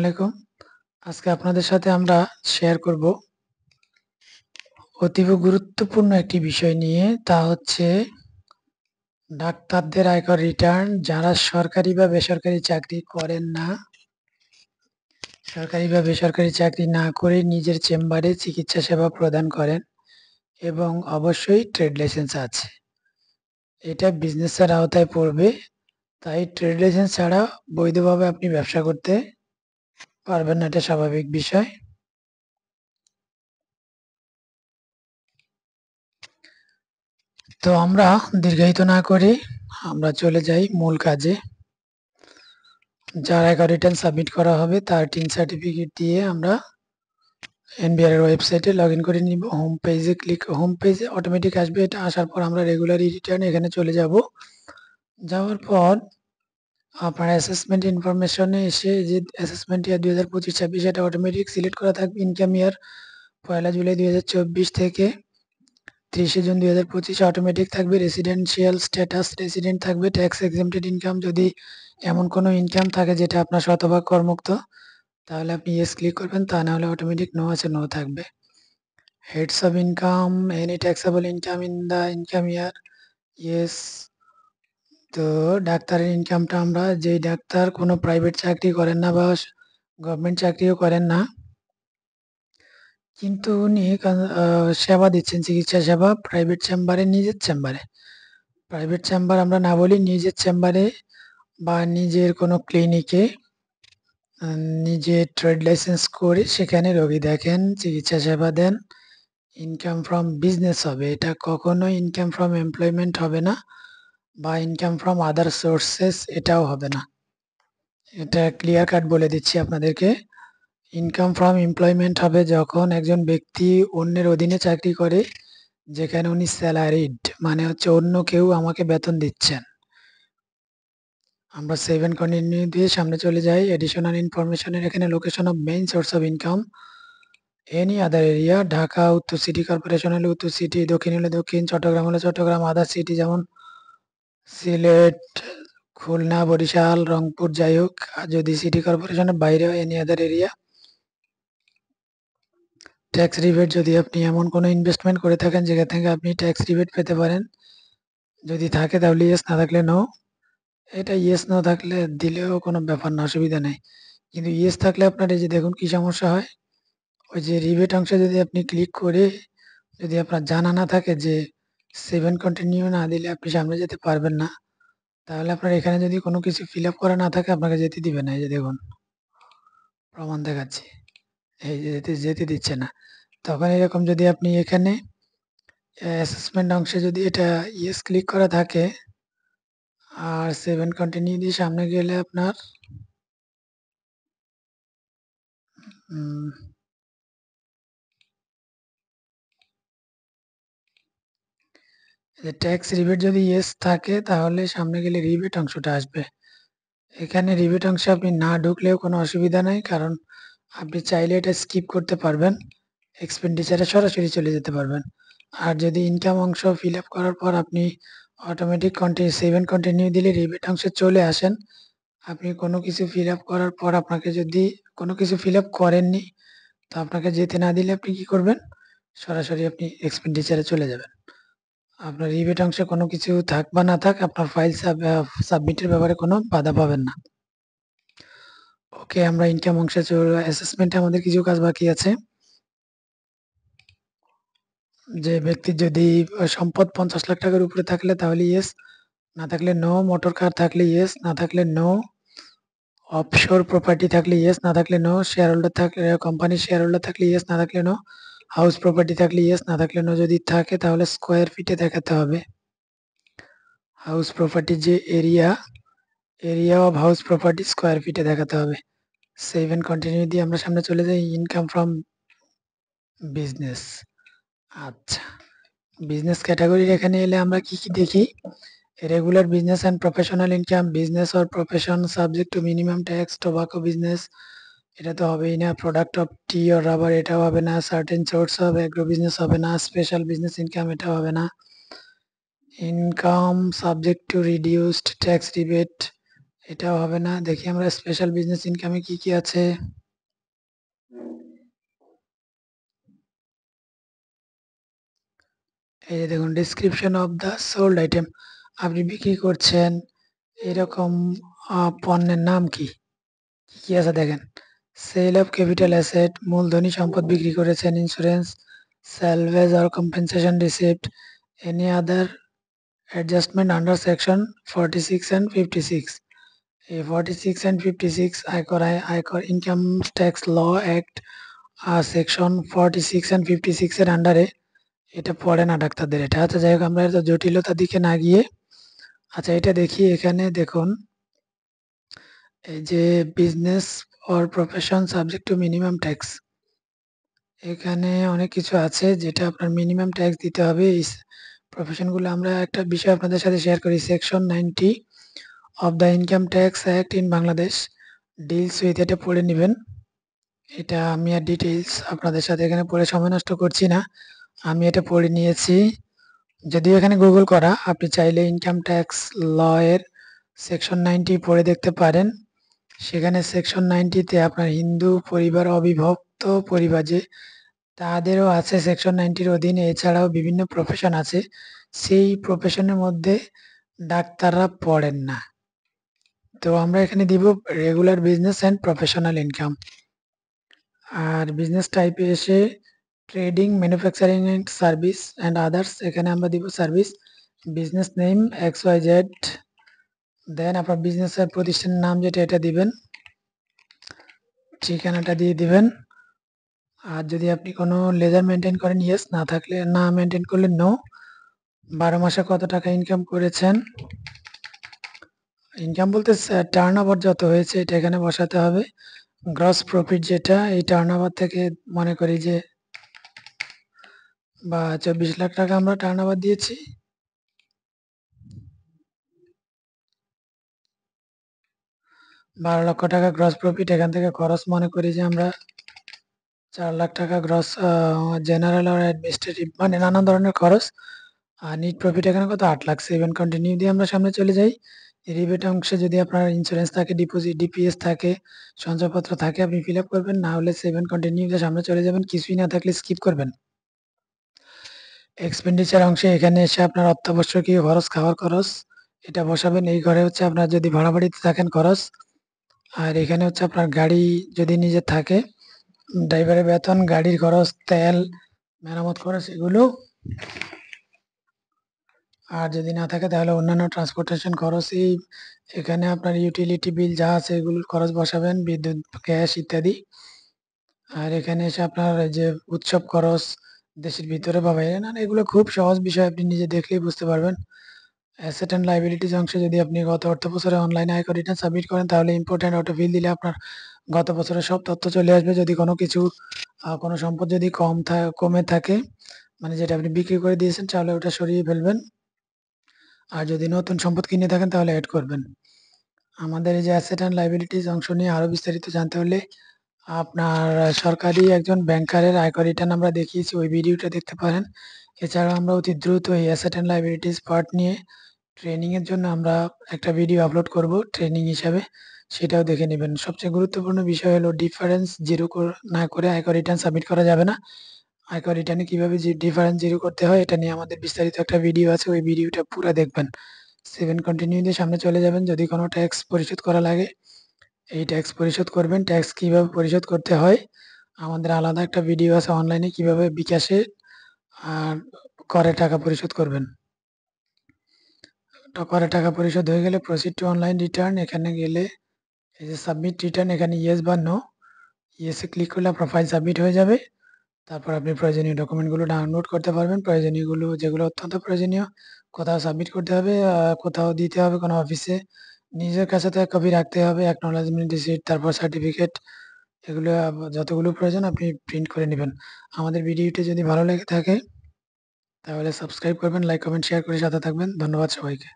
আলাইকুম। আজকে আপনাদের সাথে আমরা শেয়ার করব অতীব গুরুত্বপূর্ণ একটি বিষয় নিয়ে, তা হচ্ছে ডাক্তারদের আয়কর রিটার্ন। যারা সরকারি বা বেসরকারি চাকরি করেন না, সরকারি বা বেসরকারি চাকরি না করে নিজের চেম্বারে চিকিৎসা সেবা প্রদান করেন এবং অবশ্যই ট্রেড লাইসেন্স আছে। এটা বিজনেসের আওতায় পড়বে, তাই ট্রেড লাইসেন্স ছাড়া বৈধভাবে আপনি ব্যবসা করতে পারবেন না, এটা স্বাভাবিক বিষয়। তো আমরা দীর্ঘায়িত না করে আমরা চলে যাই মূল কাজে। যার আয়কর রিটার্ন সাবমিট করা হবে তার টিন সার্টিফিকেট দিয়ে আমরা এনবিআর এর ওয়েবসাইটে লগ ইন করে নিব। হোম পেজে অটোমেটিক আসবে। এটা আসার পর আমরা রেগুলারি রিটার্ন এখানে চলে যাব। যাওয়ার পর আপনার অ্যাসেসমেন্ট ইনফরমেশনে এসে যে অ্যাসেসমেন্ট ইয়ার 2025-26 এটা অটোমেটিক সিলেক্ট করা থাকবে। ইনকাম ইয়ার 1 জুলাই 2024 থেকে 30 জুন 2025 অটোমেটিক থাকবে। রেসিডেন্সিয়াল স্ট্যাটাস রেসিডেন্ট থাকবে। ট্যাক্স এক্সেম্পটেড ইনকাম, যদি এমন কোনো ইনকাম থাকে যেটা আপনার শতভাগ করমুক্ত, তাহলে আপনি ইয়েস ক্লিক করবেন, তা না হলে অটোমেটিক নো আছে, নো থাকবে। Heads of income, any taxable income in the income year, yes. তো ডাক্তারের ইনকামটা আমরা, যেই ডাক্তার কোনো প্রাইভেট চাকরি করেন না বা গভর্নমেন্ট চাকরিও করেন না, কিন্তু উনি সেবা দিচ্ছেন, চিকিৎসা সেবা প্রাইভেট চেম্বারে, নিজের চেম্বারে। প্রাইভেট চেম্বার আমরা না বলি, নিজের চেম্বারে বা নিজের কোনো ক্লিনিকে নিজে ট্রেড লাইসেন্স করে সেখানে রোগী দেখেন, চিকিৎসা সেবা দেন, ইনকাম ফ্রম বিজনেস হবে। এটা কখনোই ইনকাম ফ্রম এমপ্লয়মেন্ট হবে না বা ইনকাম ফ্রম আদার সোর্সেস, এটাও হবে না। এটা ক্লিয়ার কাট বলে দিচ্ছি আপনাদেরকে। ইনকাম ফ্রম এমপ্লয়মেন্ট হবে যখন একজন ব্যক্তি অন্যের অধীনে চাকরি করে, যেখানে উনি স্যালারিড, মানে হচ্ছে অন্য কেউ আমাকে বেতন দিচ্ছেন। আমরা সেভ এন্ড কন্টিনিউ দিয়ে সামনে চলে যাই। এডিশনাল ইনফরমেশনের এখানে location of main source of income, any other area, Dhaka উত্তর সিটি কর্পোরেশন হলে উত্তর সিটি, দক্ষিণ হলে দক্ষিণ, চট্টগ্রাম হলে চট্টগ্রাম, আদার সিটি যেমন সিলেট, খুলনা, বরিশাল, রংপুর, যাই হোক। আর যদি সিটি কর্পোরেশনের বাইরে হয়, any other area. Tax rebate, যদি আপনি এমন কোনো ইনভেস্টমেন্ট করে থাকেন যেখান থেকে আপনি ট্যাক্স রিবেট পেতে পারেন, যদি থাকে তাহলে ইয়েস, না থাকলে নো। এটা ইয়েস নো থাকলে দিলেও কোনো ব্যাপার না, অসুবিধা নেই। কিন্তু ইয়েস থাকলে আপনার এই যে দেখুন কি সমস্যা হয়, ওই যে রিবেট অংশে যদি আপনি ক্লিক করে, যদি আপনার জানা না থাকে যে সেভেন কন্টিনিউ না দিলে আপনি সামনে যেতে পারবেন না, তাহলে আপনার এখানে যদি কোনো কিছু ফিল আপ করা না থাকে আপনাকে যেতে দিবে না। এই যে দেখুন, প্রমাণ দেখাচ্ছি, এই যে যেতে দিচ্ছে না। তখন এরকম যদি আপনি এখানে অ্যাসেসমেন্ট অংশে যদি এটা ইয়েস ক্লিক করা থাকে আর সেভেন কন্টিনিউ দিয়ে সামনে গেলে আপনার ট্যাক্স রিবেট যদি ইয়েস থাকে তাহলে সামনে গেলে রিবেট অংশটা আসবে। এখানে রিবেট অংশে আপনি না ঢুকলেও কোনো অসুবিধা নাই, কারণ আপনি চাইলে এটা স্কিপ করতে পারবেন, এক্সপেন্ডিচারে সরাসরি চলে যেতে পারবেন। আর যদি ইনকাম অংশ ফিল আপ করার পর আপনি অটোমেটিক সেভেন কন্টিনিউ দিলে রিবেট অংশে চলে আসেন। আপনি কোনো কিছু ফিল আপ করার পর আপনাকে যদি কোনো কিছু ফিল আপ করেননি, তো আপনাকে যেতে না দিলে আপনি কি করবেন, সরাসরি আপনি এক্সপেন্ডিচারে চলে যাবেন। আপনার রিবেট অংশে কোনো কিছু থাক বা না থাক, আপনার ফাইল সাবমিটের ব্যাপারে কোনো বাধা পাবেন না। ওকে, আমরা ইনকাম অংশে অ্যাসেসমেন্টে আমাদের কিছু কাজ বাকি আছে। যে ব্যক্তির যদি সম্পদ 50 লাখ টাকার উপরে থাকলে তাহলে ইয়েস, না থাকলে নো। মোটর কার থাকলে ইয়েস, না থাকলে নো। অফশোর প্রপার্টি থাকলে ইয়েস, না থাকলে নো। শেয়ার হোল্ডার থাকলে, কোম্পানির শেয়ার হোল্ডার থাকলে ইয়েস, না থাকলে নো। হাউস প্রপার্টি থাকলে ইয়েস, না থাকলে নো। যদি থাকে তাহলে স্কোয়ার ফিটে দেখাতে হবে। হাউস প্রপার্টি যে area of house property square ফিটে দেখাতে হবে। সেভ এন্ড কন্টিনিউ দিয়ে আমরা সামনে চলে যাই। Income from business. আচ্ছা, বিজনেস ক্যাটাগরির এখানে এলে আমরা কি কি দেখি, regular business and professional income, business or profession subject to minimum tax, tobacco business, এটা তো হবেই না। Product of tea or rubber, এটাও হবে না। Certain source of agro business হবে না। স্পেশাল বিজনেস ইনকাম, এটাও হবে না। Income subject to reduced tax rebate, এটাও হবে না। দেখি আমরা স্পেশাল বিজনেস ইনকামে কি আছে। এই যে দেখুন, description of the sold item, আপনি বিক্রি করছেন এরকম পণ্যের নাম কি কি আছে দেখেন। সেল অফ ক্যাপিটাল অ্যাসেট, মূলধনী সম্পদ বিক্রি করেছেন। Insurance, salvage or compensation receipt, any other adjustment under section 46 and 56। এই 46 অ্যান্ড 56 আয়কর income tax law act section 46 and 56 এর আন্ডারে এটা পড়ে না ডাক্তারদের এটা। আচ্ছা যাই হোক, আমরা এত জটিলতার দিকে না গিয়ে আচ্ছা এটা দেখি। এখানে দেখুন, এই যে business or profession subject to minimum tax, এখানে অনেক কিছু আছে যেটা আপনার মিনিমাম ট্যাক্স দিতে হবে। এই প্রফেশনগুলো আমরা একটা বিষয় আপনাদের সাথে শেয়ার করি। Section 90 of the income tax act in Bangladesh deals with, এটা পড়ে নেবেন। এটা আমি আর ডিটেইলস আপনাদের সাথে এখানে পড়ে সময় নষ্ট করছি না, আমি এটা পড়ে নিয়েছি। যদিও এখানে গুগল করা, আপনি চাইলে ইনকাম ট্যাক্স ল এর সেকশন 90 পড়ে দেখতে পারেন। সেখানে সেকশন 90-তে আপনার হিন্দু পরিবার, অবিভক্ত পরিবার যে তাদেরও আছে সেকশন 90-র অধীনে। এছাড়াও বিভিন্ন প্রফেশন আছে, সেই প্রফেশনের মধ্যে ডাক্তাররা পড়েন না। তো আমরা এখানে দিব regular business and professional income. আর বিজনেস টাইপে এসে trading, manufacturing and service and others, এখানে আমরা দিব service. Business name XYZ, then আপনার বিজনেসের প্রতিষ্ঠানের নাম যেটা এটা দিবেন, ঠিকানাটা দিয়ে দিবেন। আর যদি আপনি কোনো লেজার মেনটেন করেন ইয়েস, না থাকলে না, মেনটেন করলে নো। 12 মাসে কত টাকা ইনকাম করেছেন, ইনকাম বলতে টার্ন ওভার যত হয়েছে এটা এখানে বসাতে হবে। গ্রস প্রফিট যেটা, এই টার্ন ওভার থেকে মনে করি যে বা 24 লাখ টাকা আমরা টার্ন ওভার দিয়েছি, 12 লক্ষ টাকা গ্রস প্রফিট। এখান থেকে খরচ মনে করি যে আমরা 4 লাখ টাকা গ্রস, জেনারেল আর অ্যাডমিনিস্ট্রেটিভ মানে নানান ধরনের খরচ। আর নিট প্রফিট এখানে কত, 8 লাখ। 7 কন্টিনিউ দিয়ে আমরা সামনে চলে যাই। রিবেট অংশে যদি আপনার ইন্স্যুরেন্স থাকে, ডিপোজিট, ডিপিএস থাকে, সঞ্চয়পত্র থাকে, আপনি ফিল আপ করবেন। না হলে 7 কন্টিনিউ দিয়ে সামনে চলে যাবেন। কিছুই না থাকলে স্কিপ করবেন। এক্সপেন্ডিচার অংশে এখানে এসে আপনার অত্যাবশ্যকীয় খরচ, খাওয়ার খরচ এটা বসাবেন। এই ঘরে হচ্ছে আপনার যদি ভাড়া বাড়িতে থাকেন খরচ। আর এখানে হচ্ছে আপনার গাড়ি যদি নিজের থাকে, ড্রাইভারের বেতন, গাড়ির খরচ, তেল, মেরামত খরচ এগুলো। আর যদি না থাকে তাহলে অন্যান্য ট্রান্সপোর্টেশন খরচ। এখানে আপনার ইউটিলিটি বিল যা আছে এগুলোর খরচ বসাবেন, বিদ্যুৎ, গ্যাস ইত্যাদি। আর এখানে এসে আপনার এই যে উৎসব খরচ, দেশের ভিতরে বা বাইরে, না এগুলো খুব সহজ বিষয়, আপনি নিজে দেখলেই বুঝতে পারবেন। অ্যাসেট অ্যান্ড লাইবিলিটিস অংশে যদি আপনি গত অর্থ বছরে অনলাইনে আয়কর রিটার্ন সাবমিট করেন তাহলে ইম্পর্টেন্ট অটোফিল দিলে আপনার গত বছরের সব তথ্য চলে আসবে। যদি কোনো কিছু কোনো সম্পদ যদি কমে থাকে, মানে যেটা আপনি বিক্রি করে দিয়েছেন, তাহলে ওটা সরিয়ে ফেলবেন। আর যদি নতুন সম্পদ কিনে থাকেন তাহলে অ্যাড করবেন। আমাদের এই যে অ্যাসেট অ্যান্ড লাইবিলিটিস অংশ নিয়ে আরো বিস্তারিত জানতে হলে আপনার সরকারি একজন ব্যাংকারের আয়কর রিটার্ন আমরা দেখিয়েছি, ওই ভিডিওটা দেখতে পারেন। এছাড়া আমরা অতি দ্রুত এই অ্যাসেট অ্যান্ড লাইবিলিটিস পার্ট নিয়ে ট্রেনিং এর জন্য আমরা একটা ভিডিও আপলোড করব ট্রেনিং হিসাবে, সেটাও দেখে নেবেন। সবচেয়ে গুরুত্বপূর্ণ বিষয় হলো ডিফারেন্স জিরো না করে আয়কর রিটার্ন সাবমিট করা যাবে না। আয়কর রিটার্নে কিভাবে ডিফারেন্স জিরো করতে হয় এটা নিয়ে আমাদের বিস্তারিত একটা ভিডিও আছে, ওই ভিডিওটা পুরো দেখবেন। 7 কন্টিনিউ দিয়ে সামনে চলে যাবেন। যদি কোনো ট্যাক্স পরিশোধ করা লাগে এই ট্যাক্স পরিশোধ করবেন। ট্যাক্স কিভাবে পরিশোধ করতে হয় আমাদের আলাদা একটা ভিডিও আছে অনলাইনে, কিভাবে বিকাশে আর করে টাকা পরিশোধ করবেন। করে টাকা পরিশোধ হয়ে গেলে প্রসিড টু অনলাইন রিটার্ন, এখানে গেলে এই যে সাবমিট রিটার্ন, এখানে ইয়েস বা নো, ইয়েসে ক্লিক করলে আপনার ফাইল সাবমিট হয়ে যাবে। তারপর আপনি প্রয়োজনীয় ডকুমেন্টগুলো ডাউনলোড করতে পারবেন। প্রয়োজনীয়গুলো যেগুলো অত্যন্ত প্রয়োজনীয়, কোথাও সাবমিট করতে হবে, কোথাও দিতে হবে কোনো অফিসে, নিজের কাছে তো এক কপি রাখতে হবে, অ্যাকনোলেজমেন্ট রিসিট, তারপর সার্টিফিকেট, এগুলো যতগুলো প্রয়োজন আপনি প্রিন্ট করে নেবেন। আমাদের ভিডিওটি যদি ভালো লেগে থাকে তাহলে সাবস্ক্রাইব করবেন, লাইক, কমেন্ট, শেয়ার করে সাথে থাকবেন। ধন্যবাদ সবাইকে।